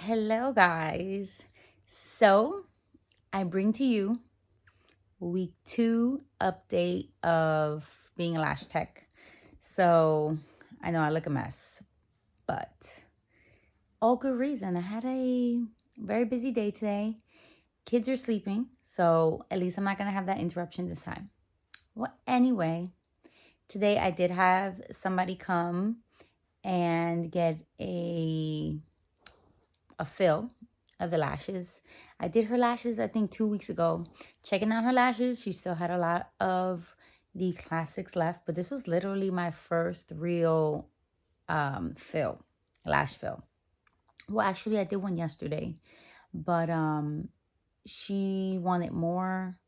Hello, guys. So, I bring to you week 2 update of being a Lash Tech. So, I know I look a mess, but all good reason. I had a very busy day today. Kids are sleeping, so at least I'm not going to have that interruption this time. Well, anyway, today I did have somebody come and get a fill of the lashes. I did her lashes, I think 2 weeks ago. Checking out her lashes, she still had a lot of the classics left, but this was literally my first real fill, lash fill. Well, actually, I did one yesterday, but she wanted more.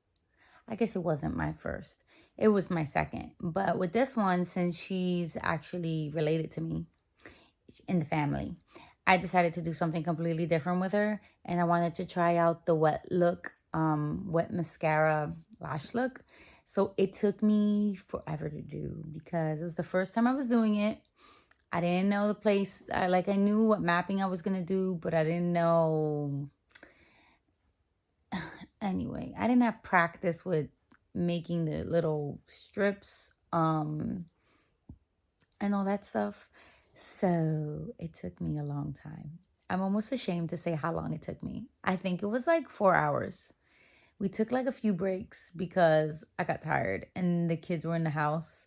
I guess it wasn't my first. It was my second. But with this one, since she's actually related to me in the family, I decided to do something completely different with her, and I wanted to try out the wet look, wet mascara lash look. So it took me forever to do because it was the first time I was doing it. I didn't know the place. I knew what mapping I was gonna do, but I didn't know. Anyway, I didn't have practice with making the little strips, and all that stuff. So it took me a long time. I'm almost ashamed to say how long it took me. I think it was like 4 hours. We took like a few breaks because I got tired and the kids were in the house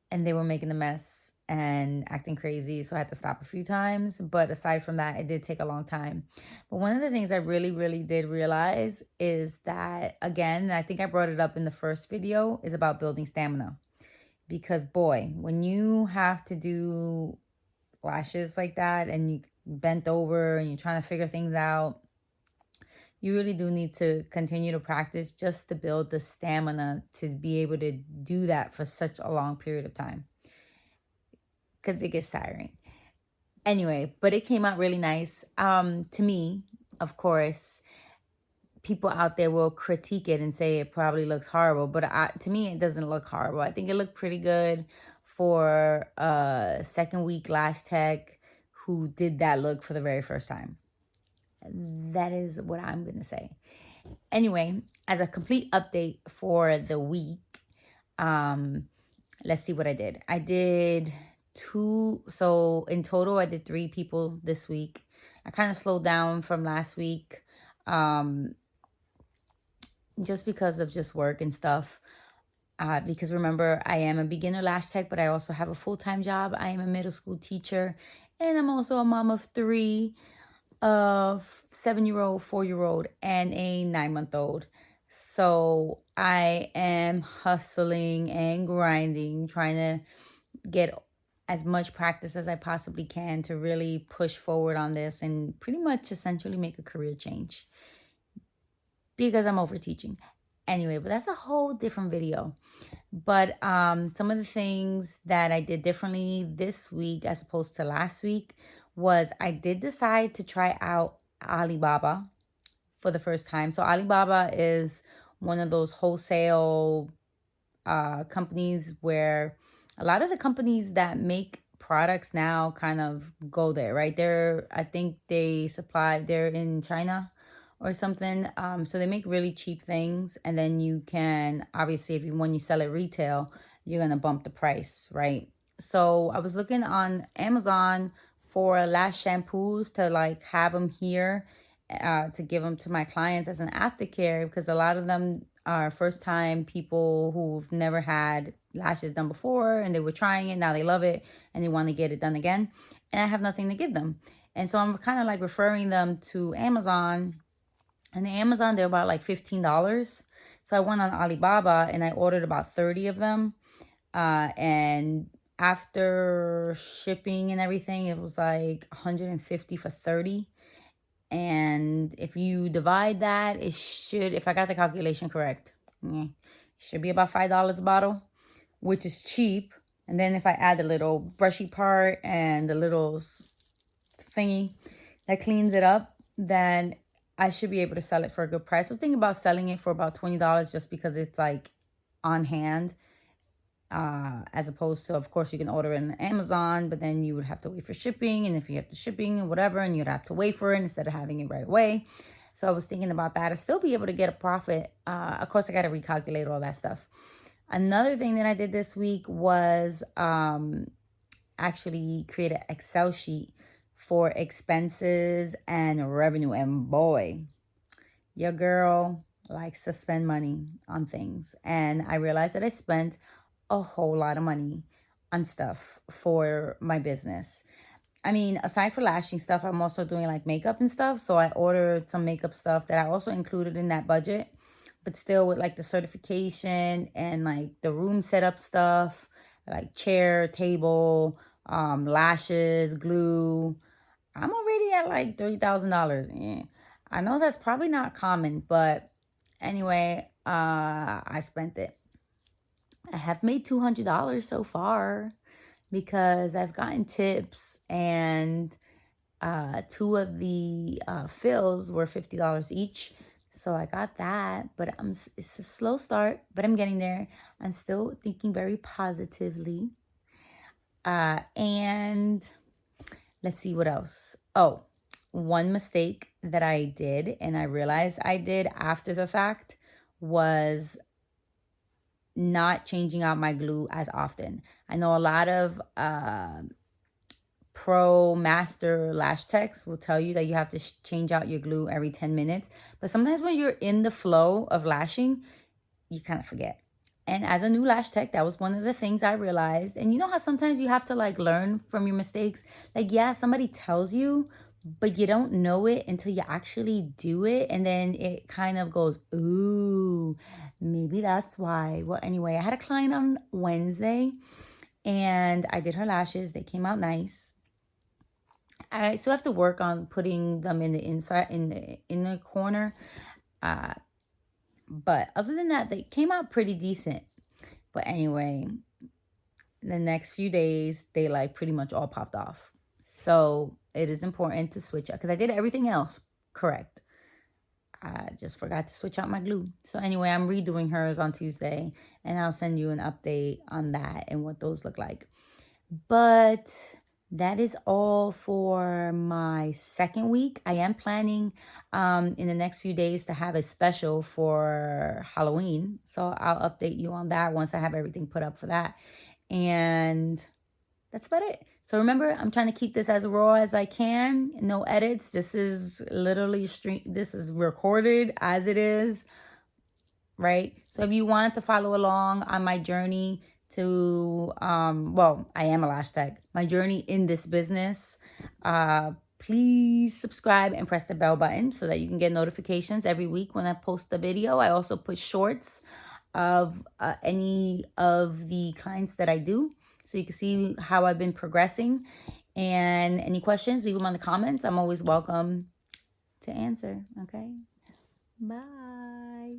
and they were making a mess and acting crazy. So I had to stop a few times. But aside from that, it did take a long time. But one of the things I really, really did realize is that, again, I think I brought it up in the first video, is about building stamina. Because boy, when you have to do lashes like that and you bent over and you're trying to figure things out, you really do need to continue to practice just to build the stamina to be able to do that for such a long period of time, because it gets tiring. Anyway, but it came out really nice. To me, of course, people out there will critique it and say it probably looks horrible, but to me, it doesn't look horrible. I think it looked pretty good for a second week Lash Tech who did that look for the very first time. That is what I'm going to say. Anyway, as a complete update for the week, let's see what I did. I did so in total, I did 3 people this week. I kind of slowed down from last week, just because of just work and stuff. Because remember, I am a beginner Lash Tech, but I also have a full-time job. I am a middle school teacher, and I'm also a mom of 3, of 7-year-old, 4-year-old, and a 9-month-old. So I am hustling and grinding, trying to get as much practice as I possibly can to really push forward on this and pretty much essentially make a career change because I'm over teaching. Anyway, but that's a whole different video. But some of the things that I did differently this week as opposed to last week was I did decide to try out Alibaba for the first time. So Alibaba is one of those wholesale companies where a lot of the companies that make products now kind of go there, right? I think they're in China or something. So they make really cheap things, and then you can obviously, when you sell it retail, you're gonna bump the price, right? So I was looking on Amazon for lash shampoos to like have them here, to give them to my clients as an aftercare, because a lot of them are first time people who've never had lashes done before and they were trying it, now they love it and they want to get it done again, and I have nothing to give them. And so I'm kind of like referring them to Amazon, and Amazon they're about like $15. So I went on Alibaba and I ordered about 30 of them, and after shipping and everything, it was like 150 for 30. And if you divide that, it should, if I got the calculation correct, it should be about $5 a bottle, which is cheap. And then if I add the little brushy part and the little thingy that cleans it up, then I should be able to sell it for a good price. I was thinking about selling it for about $20 just because it's like on hand. as opposed to, of course, you can order it on Amazon, but then you would have to wait for shipping. And if you have the shipping and whatever, and you'd have to wait for it instead of having it right away. So I was thinking about that. I'd still be able to get a profit. Of course, I got to recalculate all that stuff. Another thing that I did this week was actually create an Excel sheet for expenses and revenue. And boy, your girl likes to spend money on things. And I realized that I spent a whole lot of money on stuff for my business. I mean, aside for lashing stuff, I'm also doing like makeup and stuff. So I ordered some makeup stuff that I also included in that budget, but still with like the certification and like the room setup stuff, like chair, table, lashes, glue. I'm already at like $3,000. Yeah. I know that's probably not common, but anyway, I spent it. I have made $200 so far because I've gotten tips, and two of the fills were $50 each. So I got that, but it's a slow start, but I'm getting there. I'm still thinking very positively. And let's see what else. Oh, one mistake that I did, and I realized I did after the fact, was not changing out my glue as often. I know a lot of pro master lash techs will tell you that you have to change out your glue every 10 minutes. But sometimes when you're in the flow of lashing, you kind of forget. And as a new lash tech, that was one of the things I realized. And you know how sometimes you have to like learn from your mistakes? Like, yeah, somebody tells you, but you don't know it until you actually do it. And then it kind of goes, ooh, maybe that's why. Well, anyway, I had a client on Wednesday and I did her lashes. They came out nice. I still have to work on putting them in the inside, in the inner corner. But other than that, they came out pretty decent. But anyway, the next few days, they like pretty much all popped off. So it is important to switch out, because I did everything else correct. I just forgot to switch out my glue. So anyway, I'm redoing hers on Tuesday, and I'll send you an update on that and what those look like. But that is all for my second week. I am planning in the next few days to have a special for Halloween. So I'll update you on that once I have everything put up for that. And that's about it. So remember, I'm trying to keep this as raw as I can. No edits. This is literally this is recorded as it is, right? So if you want to follow along on my journey to, well, I am a lash tech, my journey in this business, please subscribe and press the bell button so that you can get notifications every week when I post the video. I also put shorts of any of the clients that I do, so you can see how I've been progressing. And any questions, leave them on the comments. I'm always welcome to answer. Okay, bye.